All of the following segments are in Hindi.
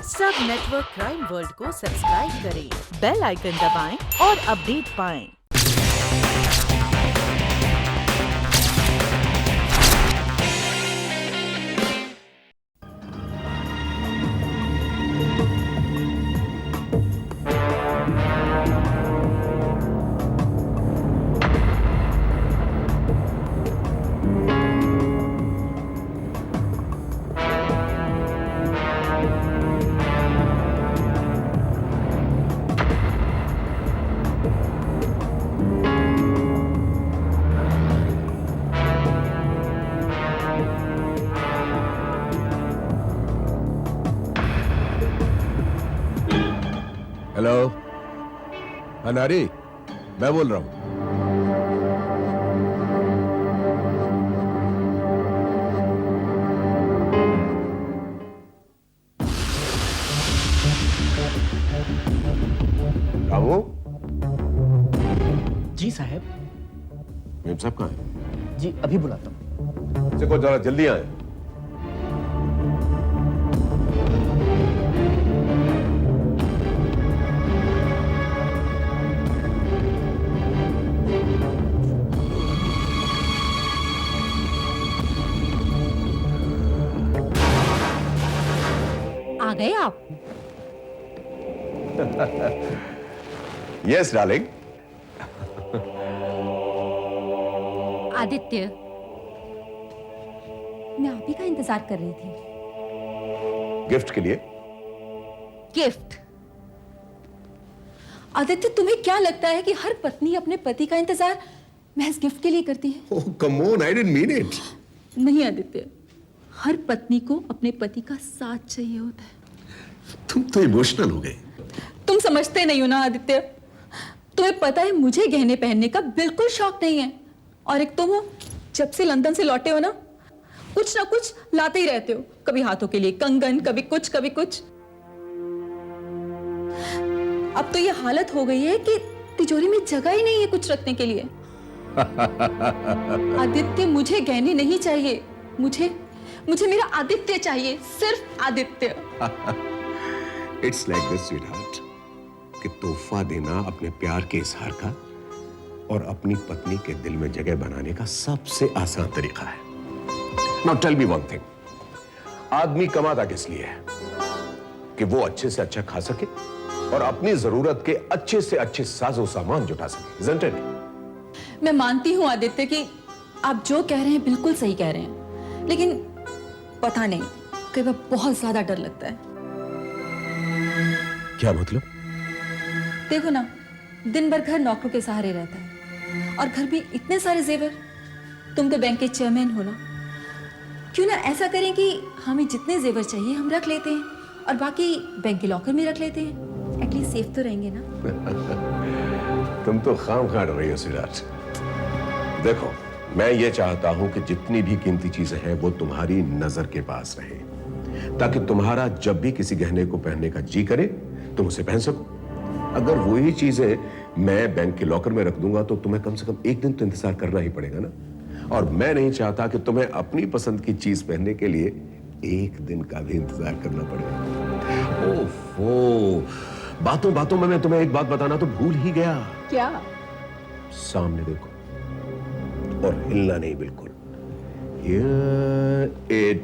सब नेटवर्क क्राइम वर्ल्ड को सब्सक्राइब करें, बेल आइकन दबाएं और अपडेट पाएं। हेलो, अनारी, मैं बोल रहा हूं। रामू, जी साहब। मेम साहब कहाँ हैं? जी अभी बुलाता हूँ। देखो जरा जल्दी आए। आ गए आप? Yes darling. आदित्य, मैं आप ही का इंतजार कर रही थी। गिफ्ट के लिए? गिफ्ट? आदित्य, तुम्हें क्या लगता है कि हर पत्नी अपने पति का इंतजार महज गिफ्ट के लिए करती है? Oh come on, I didn't mean it. नहीं आदित्य, हर पत्नी को अपने पति का साथ चाहिए होता है। तुम तो इमोशनल हो गए। तुम समझते नहीं हो ना आदित्य। तुम्हें पता है मुझे गहने पहनने का बिल्कुल शौक नहीं है, और एक तुम हो, जब से लंदन से लौटे हो ना कुछ लाते ही रहते हो। कभी हाथों के लिए कंगन, कभी कुछ कभी कुछ। अब तो ये हालत हो गई है कि तिजोरी में जगह ही नहीं है कुछ रखने के लिए। आदित्य, मुझे गहने नहीं चाहिए, मुझे मेरा आदित्य चाहिए, सिर्फ Aditya. It's like this sweetheart, कि तोहफा देना अपने प्यार के इजहार का और अपनी पत्नी के दिल में जगह बनाने का सबसे आसान तरीका है। Now tell me one thing, आदमी कमाता किस लिए है? कि वो अच्छे से अच्छा खा सके और अपनी जरूरत के अच्छे से अच्छे साजो सामान जुटा सके, isn't it? मैं मानती हूं आदित्य कि आप जो कह रहे हैं बिल्कुल सही कह रहे हैं, लेकिन पता नहीं, कई बार बहुत ज्यादा डर लगता है। क्या मतलब? देखो ना, दिन भर घर नौकरों के सहारे रहता है, और घर में इतने सारे जेवर। तुम तो बैंक के चेयरमैन हो ना, क्यों ना ऐसा करें कि हमें जितने जेवर चाहिए हम रख लेते हैं और बाकी बैंक के लॉकर में रख लेते हैं। एटलीस्ट सेफ तो रहेंगे ना। तुम तो खामखा डर रही हो सिराज। देखो, मैं ये चाहता हूं कि जितनी भी कीमती चीजें हैं वो तुम्हारी नजर के पास रहे, ताकि तुम्हारा जब भी किसी गहने को पहनने का जी करे तुम उसे पहन सको। अगर वही चीजें मैं बैंक के लॉकर में रख दूंगा तो तुम्हें कम से कम एक दिन तो इंतजार करना ही पड़ेगा ना, और मैं नहीं चाहता कि तुम्हें अपनी पसंद की चीज पहनने के लिए एक दिन का भी इंतजार करना पड़ेगा। ओफो, बातों बातों में मैं तुम्हें एक बात बताना तो भूल ही गया। क्या? सामने देखो और हिलना नहीं बिल्कुल। Here it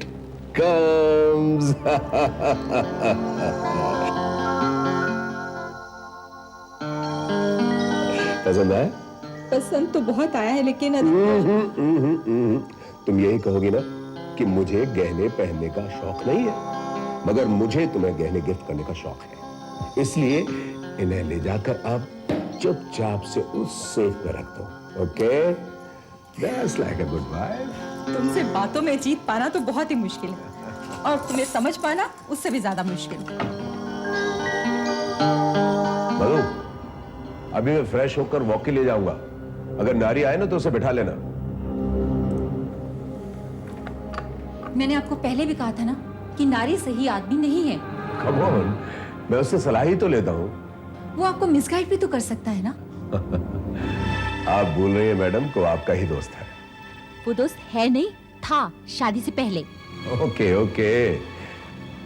comes। पसंद आया? पसंद तो बहुत आया है, लेकिन तुम यही कहोगी ना कि मुझे गहने पहनने का शौक नहीं है, मगर मुझे तुम्हें गहने गिफ्ट करने का शौक है। इसलिए इन्हें ले जाकर अब चुपचाप से उस सेफ में रख दो। Okay? That's like a good wife। तुमसे बातों में जीत पाना तो बहुत ही मुश्किल है, और तुम्हें समझ पाना उससे भी ज्यादा मुश्किल। मधु, अभी मैं फ्रेश होकर वॉक के लिए जाऊंगा। अगर नारी आए ना तो उसे बिठा लेना। मैंने आपको पहले भी कहा था ना कि नारी सही आदमी नहीं है। Come on, मैं उससे सलाह ही तो लेता हूँ। वो आपको मिसगाइड भी तो कर सकता है ना। आप भूल रही हैं मैडम को आपका ही दोस्त है। वो दोस्त है नहीं, था शादी से पहले। ओके ओके,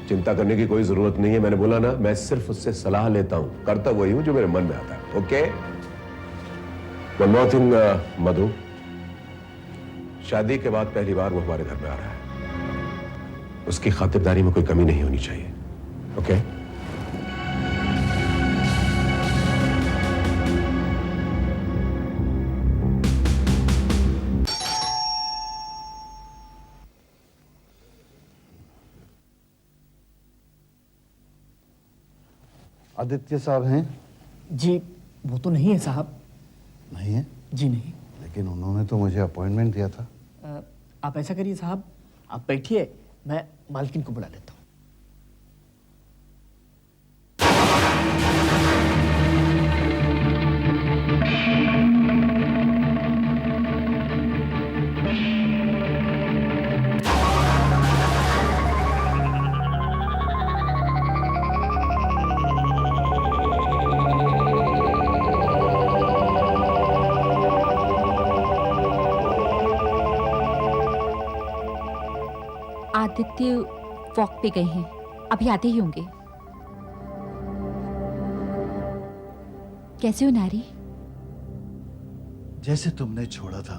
चिंता करने की कोई जरूरत नहीं है। मैंने बोला ना, मैं सिर्फ उससे सलाह लेता हूं, करता वही हूं जो मेरे मन में आता है। ओके, वन मोर थिंग मधु, शादी के बाद पहली बार वो हमारे घर में आ रहा है, उसकी खातिरदारी में कोई कमी नहीं होनी चाहिए। ओके? आदित्य साहब हैं? जी वो तो नहीं है साहब। नहीं है? जी नहीं। लेकिन उन्होंने तो मुझे अपॉइंटमेंट दिया था। आप ऐसा करिए साहब, आप बैठिए, मैं मालकिन को बुला लेता हूँ। आदित्य वॉक पे गए हैं, अभी आते ही होंगे। कैसे हो नारी? जैसे तुमने छोड़ा था,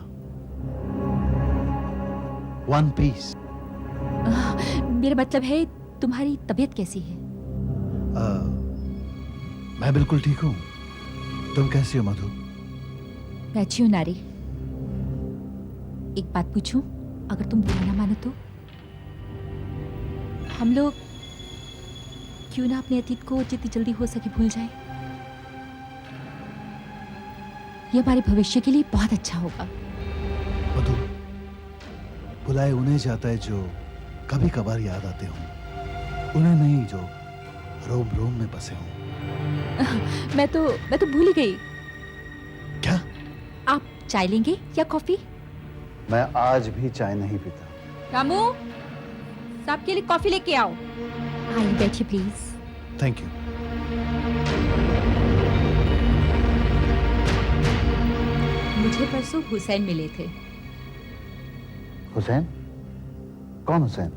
वन पीस। मेरा मतलब है तुम्हारी तबीयत कैसी है? मैं बिल्कुल ठीक हूँ। तुम कैसी हो मधु? मैं अच्छी हूँ नारी। एक बात पूछूं, अगर तुम बुरा ना मानो तो? हम लोग क्यों ना अपने अतीत को जितनी जल्दी हो सके भूल जाएं? ये हमारे भविष्य के लिए बहुत अच्छा होगा। मधु, बुलाए उन्हें जाता है जो कभी कभार याद आते हों, उन्हें नहीं जो रोम रोम में बसे हों। मैं तो भूल ही गई। क्या? आप चाय लेंगे या कॉफी? मैं आज भी चाय नहीं पीता। रामू, साहब के लिए कॉफी लेके आओ। आइए बैठिए प्लीज। Thank you. मुझे परसों हुसैन मिले थे। हुसैन? कौन हुसैन?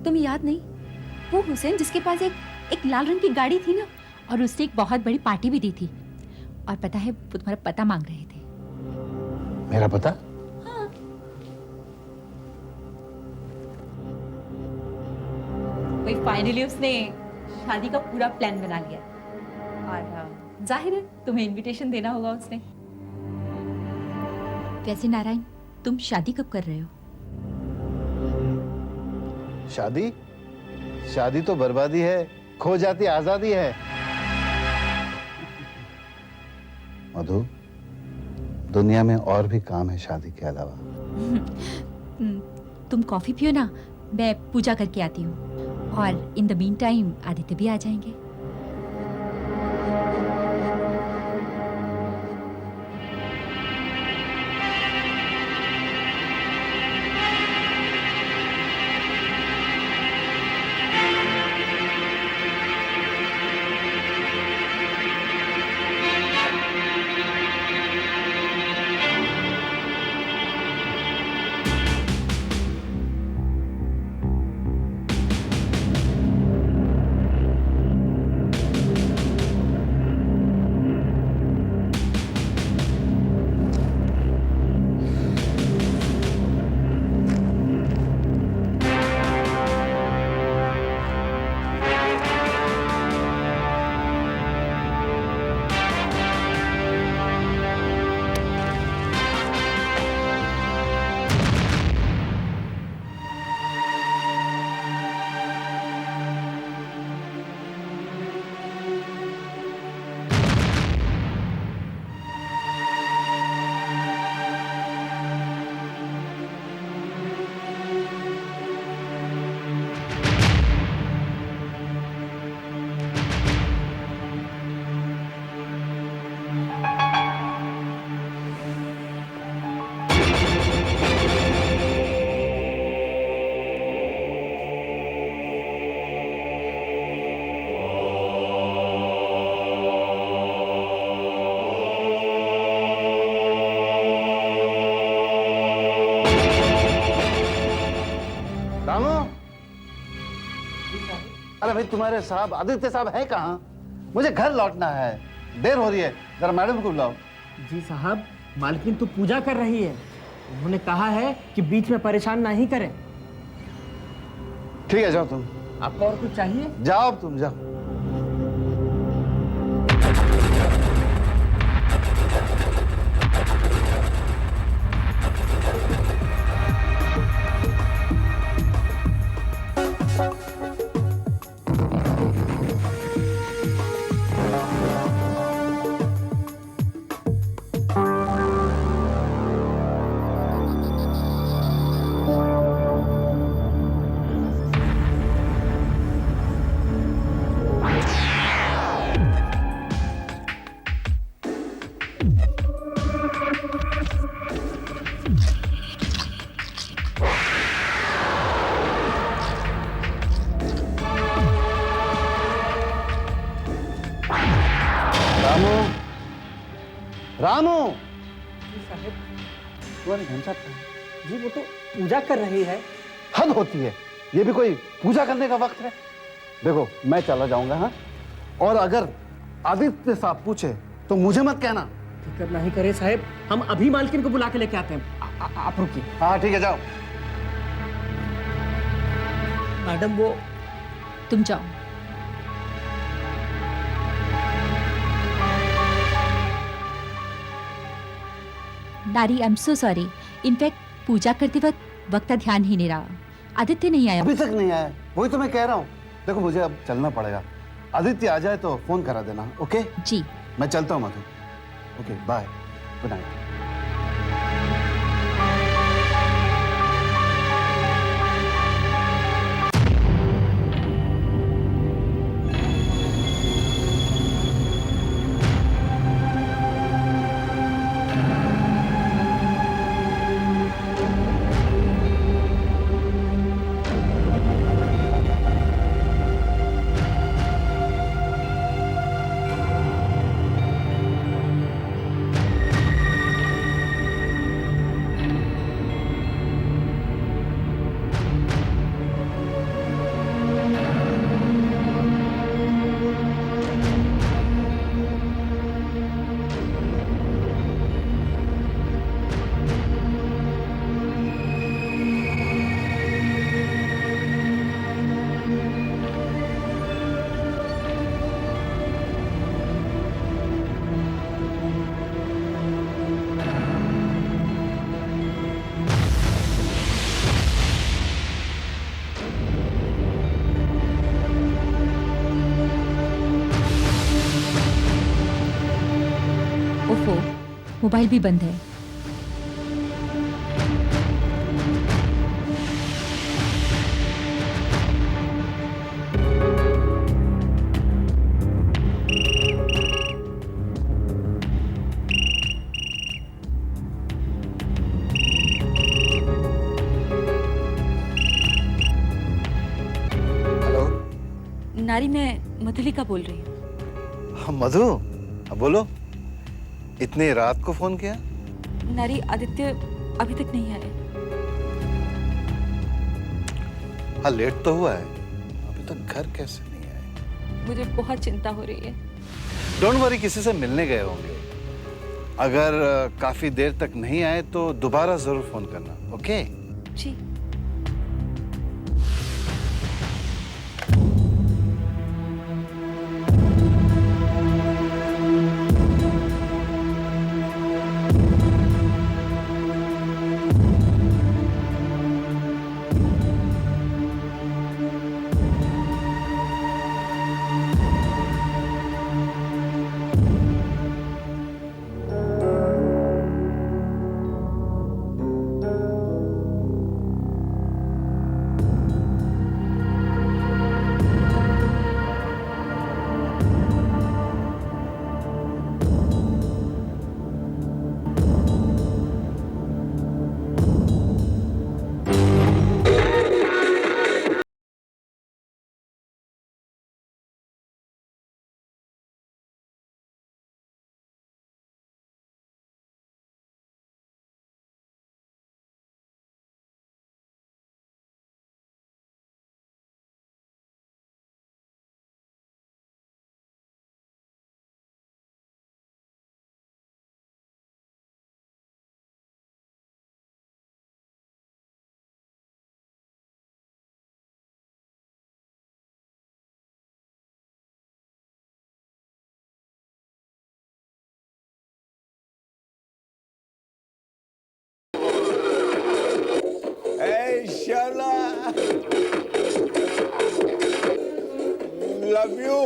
तुम्हें याद नहीं? वो हुसैन जिसके पास एक लाल रंग की गाड़ी थी ना, और उसने एक बहुत बड़ी पार्टी भी दी थी। और पता है वो तुम्हारा पता मांग रहे थे। मेरा पता? हाँ। भाई फाइनली उसने शादी का पूरा प्लान बना लिया, और जाहिर है तुम्हें इनविटेशन देना होगा उसने। वैसे नारायण, तुम शादी कब कर रहे हो? शादी? शादी तो बर्बादी है, खो जाती आजादी है। मधु, दुनिया में और भी काम है शादी के अलावा। तुम कॉफी पियो ना, मैं पूजा करके आती हूँ, और in the mean time Aditya भी आ जाएंगे। अरे भाई तुम्हारे साहब आदित्य साहब है कहाँ? मुझे घर लौटना है, देर हो रही है, जरा मैडम को बुलाओ। जी साहब, मालकिन तो पूजा कर रही है। उन्होंने कहा है कि बीच में परेशान नहीं करें। ठीक है, जाओ तुम। आपको और कुछ चाहिए? जाओ तुम जाओ। रामू, रामू, जी साहब। तुम्हारी घन साहब कहाँ है? जी वो तो पूजा कर रही है। हद होती है, ये भी कोई पूजा करने का वक्त है? देखो मैं चला जाऊंगा, हाँ? और अगर आदित्य साहब पूछे तो मुझे मत कहना। फिक्र नहीं करे साहब, हम अभी मालकिन को बुला के लेके आते हैं। आप रुकिए। हाँ ठीक है, जाओ। मैडम वो तुम जाओ। नारी, I am so sorry. In fact पूजा करते वक्त का ध्यान ही नहीं रहा। आदित्य नहीं आया। अभी तक नहीं आया, वही तो मैं कह रहा हूँ। देखो मुझे अब चलना पड़ेगा, आदित्य आ जाए तो फोन करा देना। ओके जी। मैं चलता हूँ Madhu. Okay bye, good night. ओफो, मोबाइल भी बंद है। हेलो। नारी, मैं मधुलिका बोल रही हूँ। हाँ मधु, हाँ बोलो। इतनी रात को फोन किया? नारी, आदित्य अभी तक नहीं आए। हाँ लेट तो हुआ है, अभी तक घर कैसे नहीं आए? मुझे बहुत चिंता हो रही है। डोंट वरी, किसी से मिलने गए होंगे। अगर काफी देर तक नहीं आए तो दोबारा जरूर फोन करना। ओके जी। Shyamala, love you.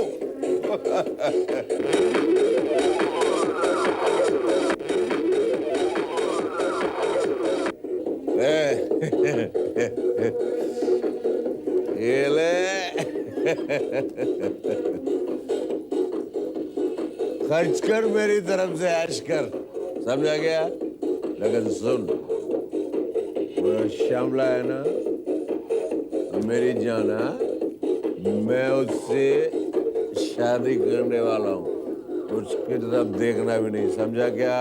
ये ले, खर्च कर, मेरी तरफ से ऐश कर, समझा गया? लेकिन सुन, वो श्यामला है ना, मेरी जाना, मैं उससे शादी करने वाला हूँ, उसकी तरफ देखना भी नहीं, समझा क्या?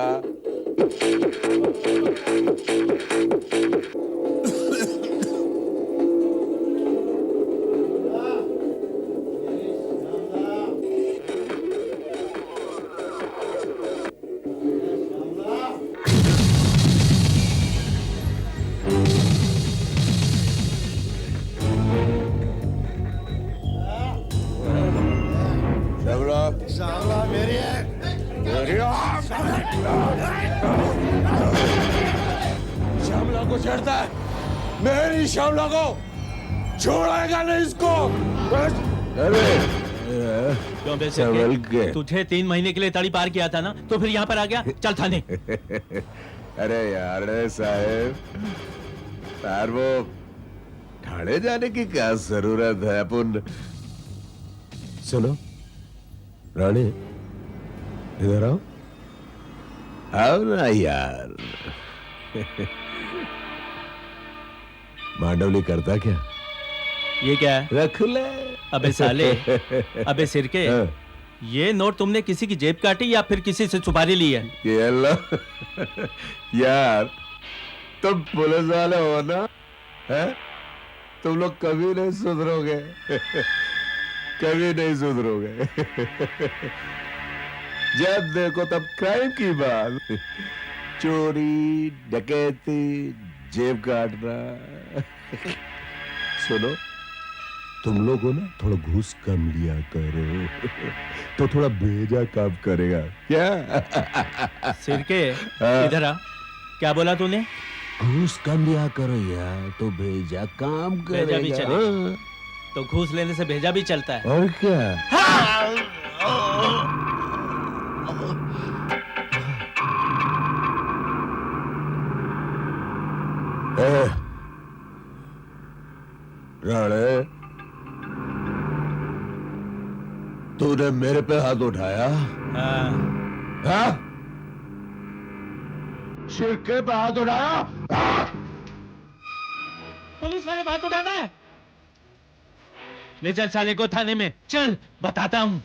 श्यामला मेरी है। श्यामला को छेड़ता है, मेरी श्यामला को छोड़ेगा नहीं इसको। अरे क्यों बे सिरके? तुझे 3 महीने के लिए तड़ी पार किया था ना, तो फिर यहाँ पर आ गया? चल थाने। अरे यार साहब, यार वो थाने जाने की क्या जरूरत है? अपन सुनो रानी, इधर आओ, आओ ना यार। मांडवली करता क्या? ये क्या है? रख ले। अबे साले, अबे सिरके, ये नोट तुमने किसी की जेब काटी या फिर किसी से सुपारी ली है? ये लो। यार तुम पुलिस वाले हो ना, है? तुम लोग कभी नहीं सुधरोगे। कभी नहीं सुधरोगे। जब देखो तब क्राइम की बात, चोरी, डकैती, जेब काटना। सुनो, तुम लोगों ना थोड़ा घूस कम लिया करो, तो थोड़ा भेजा काम करेगा क्या? सिरके, इधर आ। क्या बोला तूने? घूस कम लिया करो यार, तो भेजा काम भेजा भी करेगा। चलेगा। तो घूस लेने से भेजा भी चलता है। और क्या? राणे, तूने मेरे पे हाथ उठाया? हाँ। हाँ? शिरके पे हाथ उठाया? पुलिस वाले बात उठाना है? ले चल साले को थाने में, चल बताता हूँ।